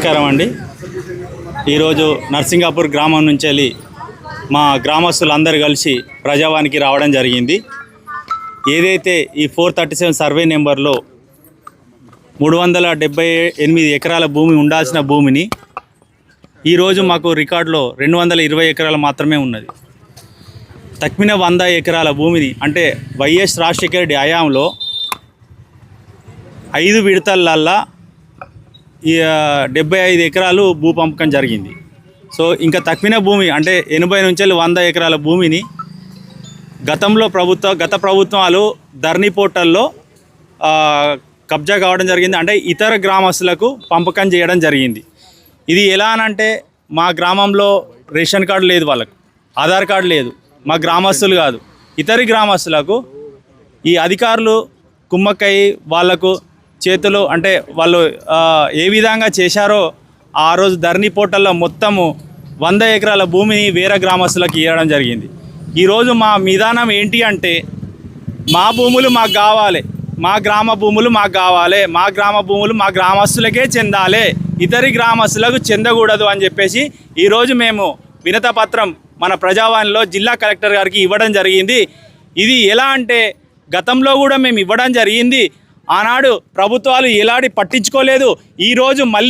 నమస్కారం అండి. ఈరోజు నర్సింగాపూర్ గ్రామం నుంచి వెళ్ళి మా గ్రామస్తులందరూ కలిసి ప్రజావానికి రావడం జరిగింది. ఏదైతే ఈ 437 సర్వే నెంబర్లో 378 ఎకరాల భూమి ఉండాల్సిన భూమిని ఈరోజు మాకు రికార్డులో 220 ఎకరాలు మాత్రమే ఉన్నది. తక్మిన 100 ఎకరాల భూమిని అంటే వైఎస్ రాజశేఖర రెడ్డి హయాంలో 5 విడతలల్లా 75 ఎకరాలు భూ పంపకం జరిగింది. సో ఇంకా తక్మిన భూమి అంటే 80 నుంచి 100 ఎకరాల భూమిని గత ప్రభుత్వాలు ధరణి పోర్టల్లో కబ్జా కావడం జరిగింది. అంటే ఇతర గ్రామస్తులకు పంపకం చేయడం జరిగింది. ఇది ఎలా అనంటే మా గ్రామంలో రేషన్ కార్డు లేదు, వాళ్ళకు ఆధార్ కార్డు లేదు, మా గ్రామస్తులు కాదు ఇతర గ్రామస్తులకు ఈ అధికారులు కుమ్మక్కయ్యి వాళ్లకు చేతులు అంటే వాళ్ళు ఏ విధంగా చేశారో ఆ రోజు ధరణి పోర్టల్లో మొత్తము 100 ఎకరాల భూమిని వేరే గ్రామస్తులకు ఇవ్వడం జరిగింది. ఈరోజు మా విధానం ఏంటి అంటే మా భూములు మాకు కావాలి, మా గ్రామ భూములు మాకు కావాలి, మా గ్రామ భూములు మా గ్రామస్తులకే చెందాలి, ఇతరి గ్రామస్తులకు చెందకూడదు అని చెప్పేసి ఈరోజు మేము వినతపత్రం మన ప్రజావాణిలో జిల్లా కలెక్టర్ గారికి ఇవ్వడం జరిగింది. ఇది ఎలా అంటే గతంలో కూడా మేము ఇవ్వడం జరిగింది. ఆనాడు ప్రభుత్వాలు ఎలాంటి పట్టించుకోలేదు. ఈరోజు మళ్ళీ